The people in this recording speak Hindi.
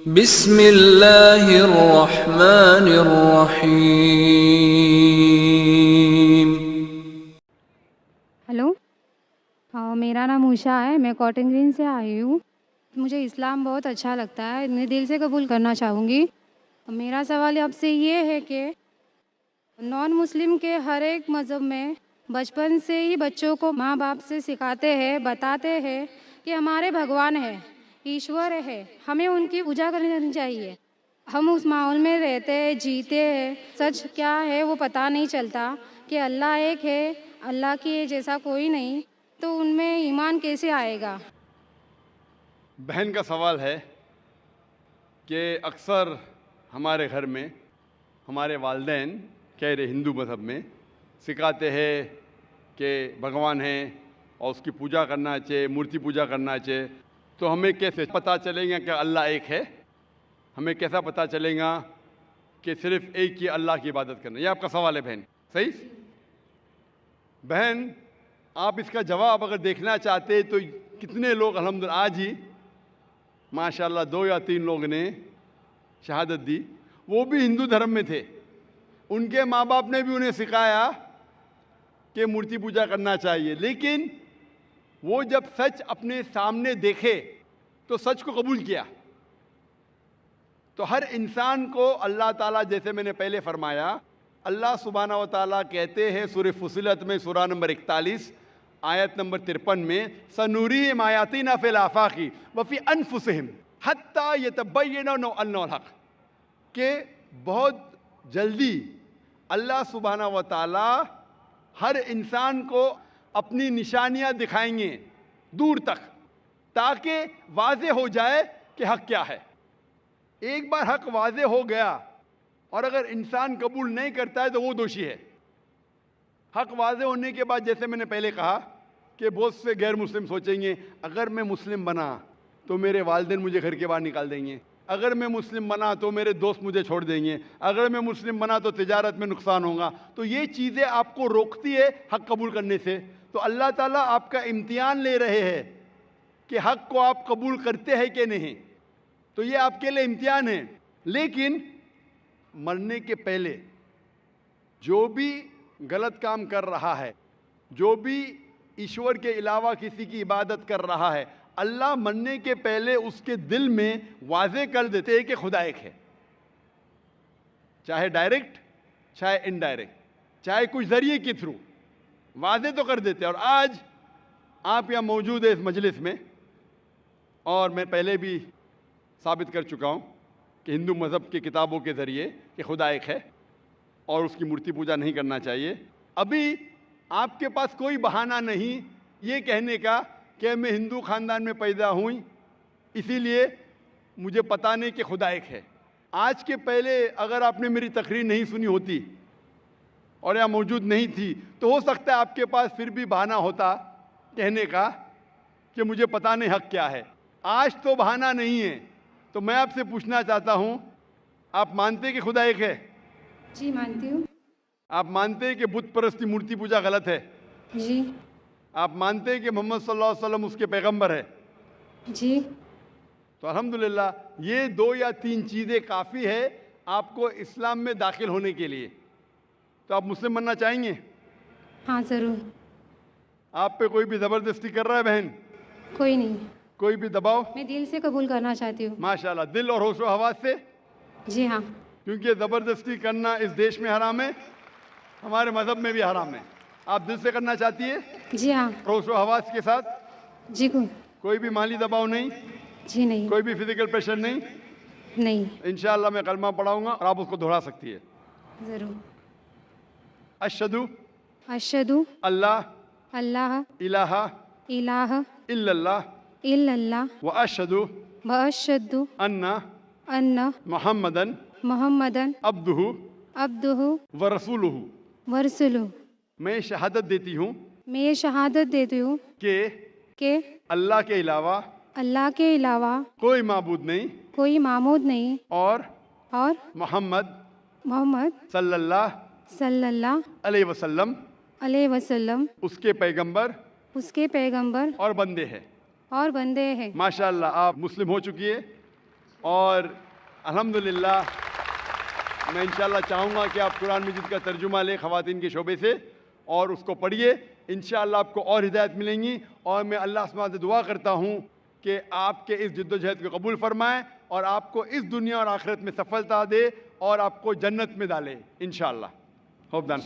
बिस्मिल्लाहिर्रहमानिर्रहीम। हेलो। मेरा नाम उषा है, मैं कॉटन ग्रीन से आई हूँ। मुझे इस्लाम बहुत अच्छा लगता है, मैं दिल से कबूल करना चाहूँगी। मेरा सवाल आपसे ये है कि नॉन मुस्लिम के हर एक मज़हब में बचपन से ही बच्चों को माँ बाप से सिखाते हैं, बताते हैं कि हमारे भगवान है, ईश्वर है, हमें उनकी पूजा करनी चाहिए। हम उस माहौल में रहते हैं, जीते हैं, सच क्या है वो पता नहीं चलता कि अल्लाह एक है, अल्लाह के जैसा कोई नहीं, तो उनमें ईमान कैसे आएगा? बहन का सवाल है कि अक्सर हमारे घर में हमारे वालिदैन कह रहे हिंदू मज़हब में सिखाते हैं कि भगवान है और उसकी पूजा करना चाहिए, मूर्ति पूजा करना चाहिए। तो हमें कैसे पता चलेगा कि अल्लाह एक है? हमें कैसा पता चलेगा कि सिर्फ़ एक ही अल्लाह की इबादत करना? ये आपका सवाल है बहन, सही? बहन, आप इसका जवाब अगर देखना चाहते तो कितने लोग अल्हम्दुलिल्लाह आज ही माशाल्लाह 2 या 3 लोग ने शहादत दी, वो भी हिंदू धर्म में थे। उनके माँ बाप ने भी उन्हें सिखाया कि मूर्ति पूजा करना चाहिए, लेकिन वो जब सच अपने सामने देखे तो सच को कबूल किया। तो हर इंसान को अल्लाह ताला, जैसे मैंने पहले फरमाया, अल्लाह सुब्हाना व ताला कहते हैं सूरह फुसिलत में सूरा नंबर 41 आयत नंबर 53 में, सनूरीहिम आयातिना फिल आफाकी व फी अनफुसिहिम हत्ता यतबय्यना अन्नहुल हक, के बहुत जल्दी अल्लाह सुब्हाना व ताला हर इंसान को अपनी निशानियां दिखाएंगे दूर तक, ताकि वाज़े हो जाए कि हक क्या है। एक बार हक वाज़े हो गया और अगर इंसान कबूल नहीं करता है तो वो दोषी है। हक वाज़े होने के बाद, जैसे मैंने पहले कहा कि बहुत से गैर मुस्लिम सोचेंगे अगर मैं मुस्लिम बना तो मेरे वालिदैन मुझे घर के बाहर निकाल देंगे, अगर मैं मुस्लिम बना तो मेरे दोस्त मुझे छोड़ देंगे, अगर मैं मुस्लिम बना तो तिजारत में नुकसान होगा। तो ये चीज़ें आपको रोकती है हक कबूल करने से। तो अल्लाह ताला आपका इम्तिहान ले रहे हैं कि हक को आप कबूल करते हैं कि नहीं। तो ये आपके लिए इम्तिहान है। लेकिन मरने के पहले जो भी गलत काम कर रहा है, जो भी ईश्वर के अलावा किसी की इबादत कर रहा है, अल्लाह मरने के पहले उसके दिल में वाज़े कर देते हैं कि खुदा एक है, चाहे डायरेक्ट चाहे इनडायरेक्ट, चाहे कुछ ज़रिए के थ्रू वाज़े तो कर देते हैं। और आज आप यहाँ मौजूद है इस मजलिस में, और मैं पहले भी साबित कर चुका हूँ कि हिंदू मज़हब की किताबों के ज़रिए कि खुदा एक है और उसकी मूर्ति पूजा नहीं करना चाहिए। अभी आपके पास कोई बहाना नहीं ये कहने का कि मैं हिंदू ख़ानदान में पैदा हुई इसीलिए मुझे पता नहीं कि खुदा एक है। आज के पहले अगर आपने मेरी तकरीर नहीं सुनी होती और यहाँ मौजूद नहीं थी तो हो सकता है आपके पास फिर भी बहाना होता कहने का कि मुझे पता नहीं हक क्या है। आज तो बहाना नहीं है। तो मैं आपसे पूछना चाहता हूँ, आप मानते हैं कि खुदा एक है? जी मानती हूँ। आप मानते हैं कि बुत परस्ती मूर्ति पूजा गलत है? जी। आप मानते हैं कि मोहम्मद सल्लल्लाहु अलैहि वसल्लम उसके पैगंबर है? जी। तो अल्हम्दुलिल्लाह ये 2 या 3 चीज़ें काफ़ी है आपको इस्लाम में दाखिल होने के लिए। तो आप मुस्लिम बनना चाहेंगे? हाँ ज़रूर। आप पे कोई भी ज़बरदस्ती कर रहा है बहन? कोई नहीं, कोई भी दबाव? मैं दिल से कबूल करना चाहती हूँ। माशाल्लाह, दिल और होशो हवास से? जी हाँ। क्योंकि ज़बरदस्ती करना इस देश में हराम है, हमारे मज़हब में भी हराम है। आप दिल से करना चाहती है? जी हाँ। होशो हवास के साथ? जी कोई भी माली दबाव नहीं? जी नहीं। कोई भी फिजिकल प्रेशर नहीं? नहीं। इंशाअल्लाह मैं कलमा पढ़ाऊंगा और आप उसको दोहरा सकती है। ज़रूर। अशहदु अशहदु अल्लाह अल्लाह इलाहा इलाहा इल्लल्लाह इल्लल्लाह व अशहदु व अशहदु अन्ना अन्ना मुहम्मदन मोहम्मदन अब्दुहु अब्दुहु व रसूलुहु। व रसूलुहु। मैं शहादत देती हूँ मैं ये शहादत देती हूँ कि अल्लाह के अलावा कोई माबूद नहीं कोई मामूद नहीं और और मोहम्मद सल्लल्लाहु अलैहि वसल्लम अलैहि वसल्लम उसके पैगंबर और बंदे और बंदे हैं। हैं। माशाअल्लाह, आप मुस्लिम हो चुकी है और अल्हम्दुलिल्लाह मैं इंशाल्लाह चाहूँगा कि आप कुरान मजीद का तर्जुमा लें ख़वातीन के शोबे से और उसको पढ़िए। इंशाल्लाह आपको और हिदायत मिलेंगी। और मैं अल्लाह सुब्हानहू से दुआ करता हूँ कि आपके इस जिद्दोजहद को कबूल फरमाएँ और आपको इस दुनिया और आखिरत में सफलता दे और आपको जन्नत में डाले इंशाल्लाह। होप दान